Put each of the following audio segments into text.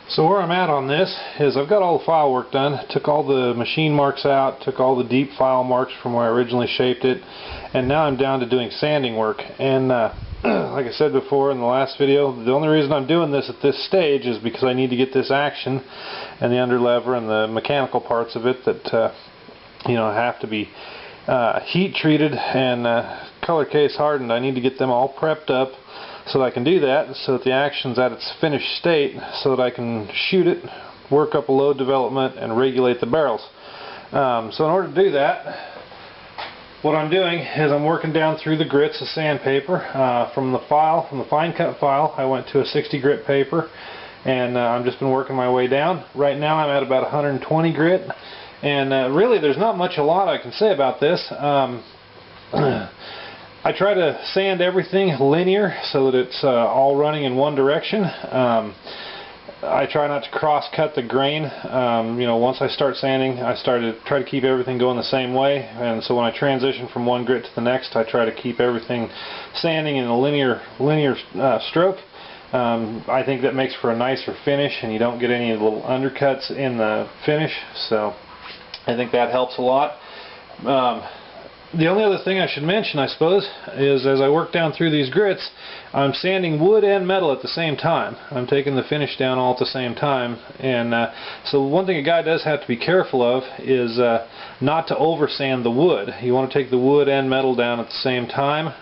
So where I'm at on this is I've got all the file work done, took all the machine marks out, took all the deep file marks from where I originally shaped it, and now I'm down to doing sanding work. And like I said before in the last video, the only reason I'm doing this at this stage is because I need to get this action and the underlever and the mechanical parts of it that have to be heat treated and color case hardened. I need to get them all prepped up so that I can do that, so that the action's at its finished state, so that I can shoot it, work up a load development, and regulate the barrels. So in order to do that, what I'm doing is I'm working down through the grits of sandpaper. From the fine cut file, I went to a 60 grit paper, and I've just been working my way down. Right now I'm at about 120 grit, and really there's not a lot I can say about this. I try to sand everything linear so that it's all running in one direction. I try not to cross cut the grain. Once I start sanding, I try to keep everything going the same way, and so when I transition from one grit to the next, I try to keep everything sanding in a linear stroke. I think that makes for a nicer finish, and you don't get any little undercuts in the finish, so I think that helps a lot. The only other thing I should mention, I suppose, is as I work down through these grits, I'm sanding wood and metal at the same time. I'm taking the finish down all at the same time, and so one thing a guy does have to be careful of is not to over sand the wood. You want to take the wood and metal down at the same time,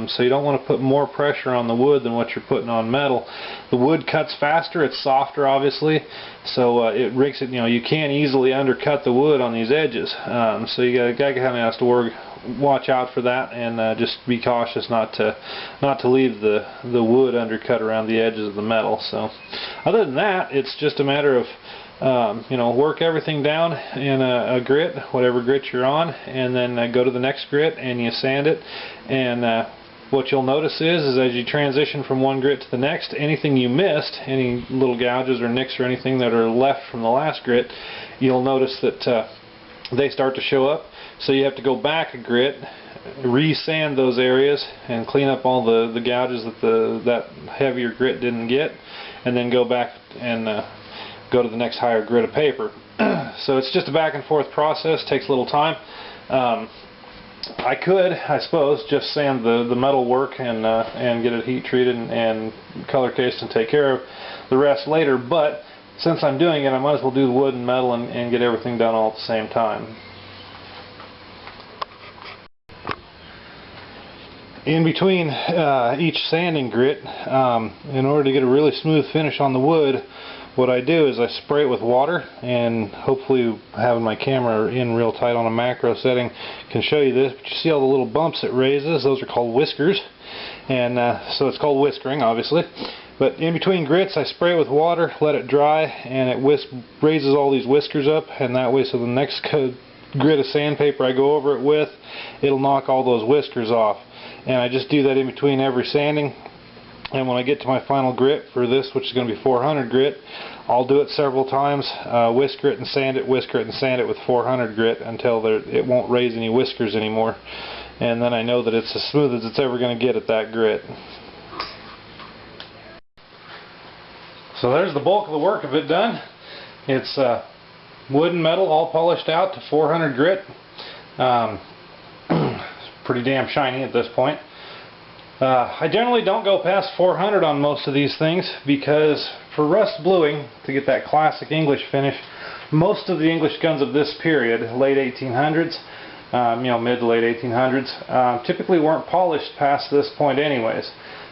so you don't want to put more pressure on the wood than what you're putting on metal. The wood cuts faster, it's softer obviously, so it makes it, you can't easily undercut the wood on these edges. So a guy kind of has to watch out for that, and just be cautious not to leave the wood undercut around the edges of the metal. So other than that, it's just a matter of work everything down in a grit, whatever grit you're on, and then go to the next grit and you sand it. And what you'll notice is as you transition from one grit to the next, anything you missed, any little gouges or nicks or anything that are left from the last grit, you'll notice that they start to show up. So you have to go back a grit, re-sand those areas, and clean up all the gouges that that heavier grit didn't get, and then go back and go to the next higher grit of paper. So it's just a back and forth process, takes a little time. I could, I suppose, just sand the metal work and get it heat treated and color cased and take care of the rest later, but since I'm doing it, I might as well do the wood and metal and get everything done all at the same time. In between each sanding grit, in order to get a really smooth finish on the wood, what I do is I spray it with water, and hopefully having my camera in real tight on a macro setting can show you this, but you see all the little bumps it raises, those are called whiskers, and so it's called whiskering obviously. But in between grits I spray it with water, let it dry, and it raises all these whiskers up, and that way so the next grit of sandpaper I go over it with, it'll knock all those whiskers off. And I just do that in between every sanding, and when I get to my final grit for this, which is going to be 400 grit, I'll do it several times, whisker it and sand it, whisker it and sand it with 400 grit until it won't raise any whiskers anymore, and then I know that it's as smooth as it's ever going to get at that grit. So there's the bulk of the work of it done. It's wood and metal all polished out to 400 grit. Pretty damn shiny at this point. I generally don't go past 400 on most of these things, because for rust bluing, to get that classic English finish, most of the English guns of this period, late 1800s, mid to late 1800s, typically weren't polished past this point anyways.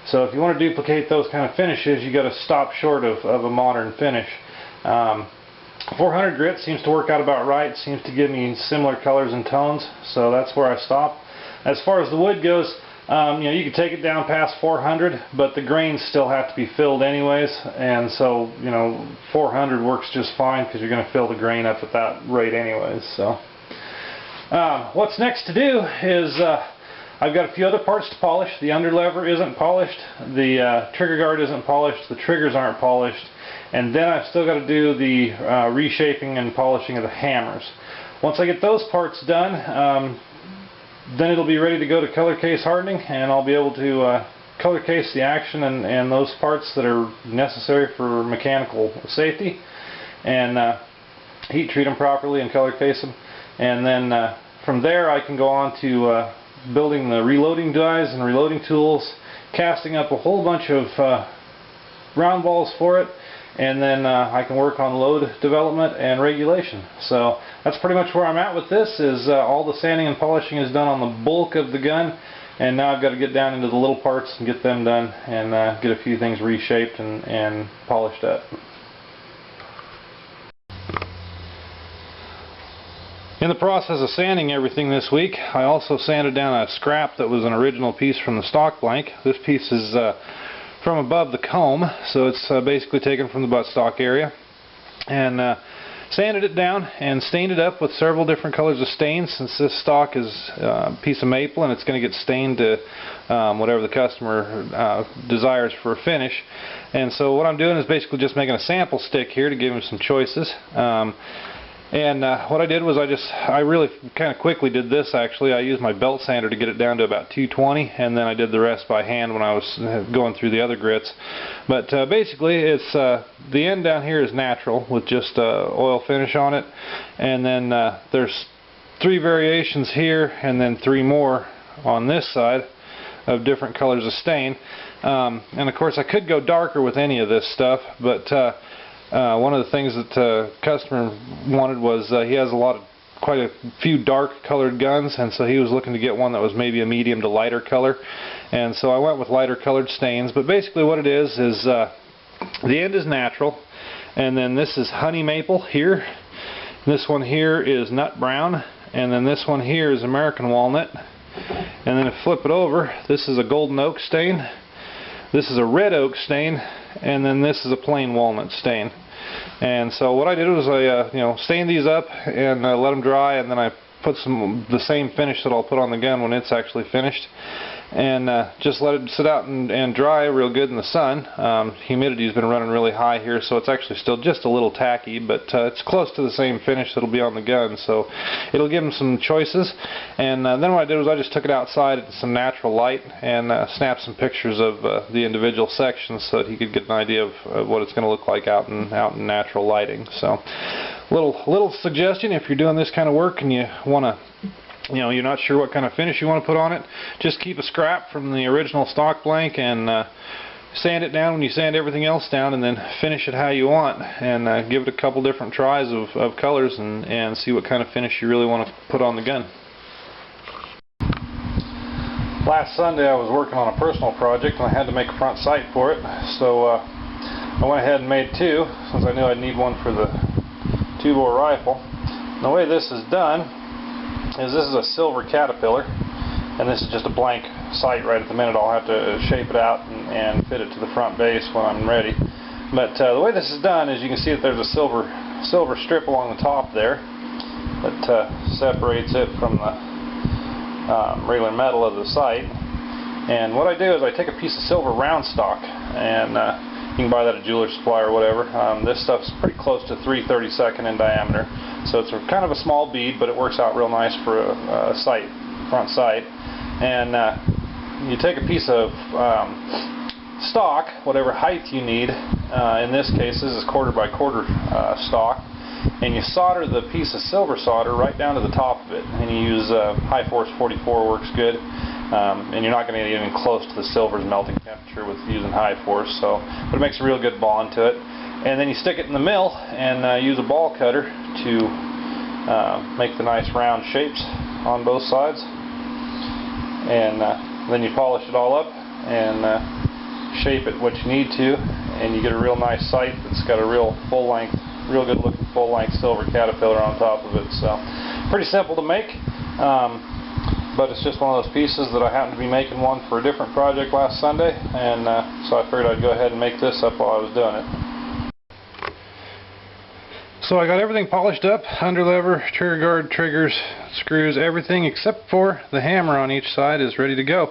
So if you want to duplicate those kind of finishes, you got to stop short of a modern finish. 400 grit seems to work out about right, seems to give me similar colors and tones, so that's where I stop. As far as the wood goes, you can take it down past 400, but the grains still have to be filled anyways, and so 400 works just fine because you're going to fill the grain up at that rate anyways. So what's next to do is I've got a few other parts to polish. The underlever isn't polished, the trigger guard isn't polished, the triggers aren't polished, and then I've still got to do the reshaping and polishing of the hammers. Once I get those parts done, then it'll be ready to go to color case hardening, and I'll be able to color case the action and those parts that are necessary for mechanical safety, and heat treat them properly and color case them. And then from there I can go on to building the reloading dies and reloading tools, casting up a whole bunch of round balls for it, and then I can work on load development and regulation. So that's pretty much where I'm at with this. Is all the sanding and polishing is done on the bulk of the gun, and now I've got to get down into the little parts and get them done, and get a few things reshaped and polished up. In the process of sanding everything this week, I also sanded down a scrap that was an original piece from the stock blank. This piece is from above the comb, so it's basically taken from the buttstock area, and sanded it down and stained it up with several different colors of stains, since this stock is a piece of maple and it's going to get stained to whatever the customer desires for a finish. And so what I'm doing is basically just making a sample stick here to give him some choices. And what I did was I really kind of quickly did this actually. I used my belt sander to get it down to about 220, and then I did the rest by hand when I was going through the other grits. But basically it's the end down here is natural with just oil finish on it, and then there's 3 variations here and then 3 more on this side of different colors of stain. And of course I could go darker with any of this stuff, but one of the things that the customer wanted was he has quite a few dark colored guns, and so he was looking to get one that was maybe a medium to lighter color, and so I went with lighter colored stains. But basically what it is the end is natural, and then this is honey maple here, this one here is nut brown, and then this one here is American walnut, and then if you flip it over, this is a golden oak stain, this is a red oak stain, and then this is a plain walnut stain. And so what I did was I stained these up and let them dry, and then I put the same finish that I'll put on the gun when it's actually finished, and just let it sit out and dry real good in the sun. Humidity's been running really high here, so it's actually still just a little tacky, but it's close to the same finish that'll be on the gun, so it'll give them some choices. And then what I did was I just took it outside at some natural light and snapped some pictures of the individual sections so that he could get an idea of what it's going to look like out in natural lighting. So little suggestion, if you're doing this kind of work and you want to, you're not sure what kind of finish you want to put on it, just keep a scrap from the original stock blank and sand it down when you sand everything else down, and then finish it how you want, and give it a couple different tries of colors and see what kind of finish you really want to put on the gun. Last Sunday I was working on a personal project and I had to make a front sight for it, so I went ahead and made 2, since I knew I'd need one for the 2-bore rifle. And the way this is done is this is a silver Caterpillar, and this is just a blank sight right at the minute. I'll have to shape it out and fit it to the front base when I'm ready. But the way this is done is you can see that there's a silver strip along the top there that separates it from the regular metal of the sight. And what I do is I take a piece of silver round stock, and you can buy that at jeweler's supply or whatever. This stuff's pretty close to 3/32 in diameter, so it's kind of a small bead, but it works out real nice for a sight, front sight. And you take a piece of stock, whatever height you need. In this case, this is 1/4 by 1/4 stock, and you solder the piece of silver solder right down to the top of it. And you use high force 44 works good. And you're not going to get even close to the silver's melting temperature with using high force, but it makes a real good bond to it. And then you stick it in the mill and use a ball cutter to make the nice round shapes on both sides. And then you polish it all up and shape it what you need to, and you get a real nice sight that's got a real good looking full-length silver Caterpillar on top of it. So pretty simple to make. But it's just one of those pieces that I happened to be making one for a different project last Sunday, and so I figured I'd go ahead and make this up while I was doing it. So I got everything polished up, underlever, trigger guard, triggers, screws, everything except for the hammer on each side is ready to go.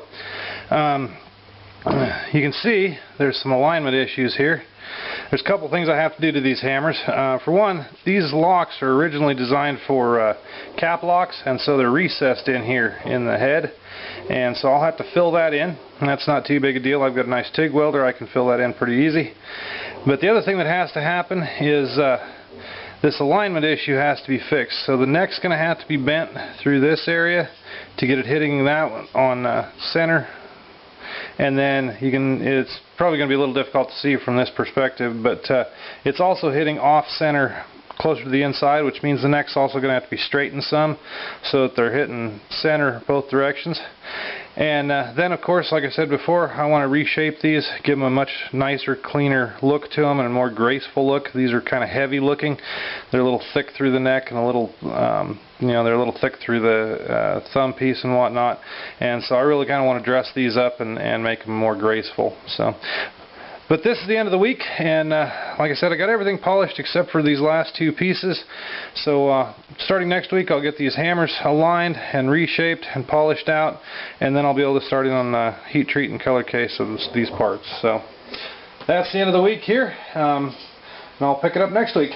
You can see there's some alignment issues here. There's a couple things I have to do to these hammers. For one, these locks are originally designed for cap locks, and so they're recessed in here in the head, and so I'll have to fill that in, and that's not too big a deal. I've got a nice TIG welder, I can fill that in pretty easy. But the other thing that has to happen is this alignment issue has to be fixed. So the neck's going to have to be bent through this area to get it hitting that one on center. And then it's probably going to be a little difficult to see from this perspective, but it's also hitting off center closer to the inside, which means the neck's also going to have to be straightened some so that they're hitting center both directions. And then, of course, like I said before, I want to reshape these, give them a much nicer, cleaner look to them and a more graceful look. These are kind of heavy looking. They're a little thick through the neck and a little, they're a little thick through the thumb piece and whatnot. And so I really kind of want to dress these up and make them more graceful. But this is the end of the week, and like I said, I got everything polished except for these last two pieces. So starting next week, I'll get these hammers aligned and reshaped and polished out, and then I'll be able to start in on the heat treat and color case of these parts. So that's the end of the week here, and I'll pick it up next week.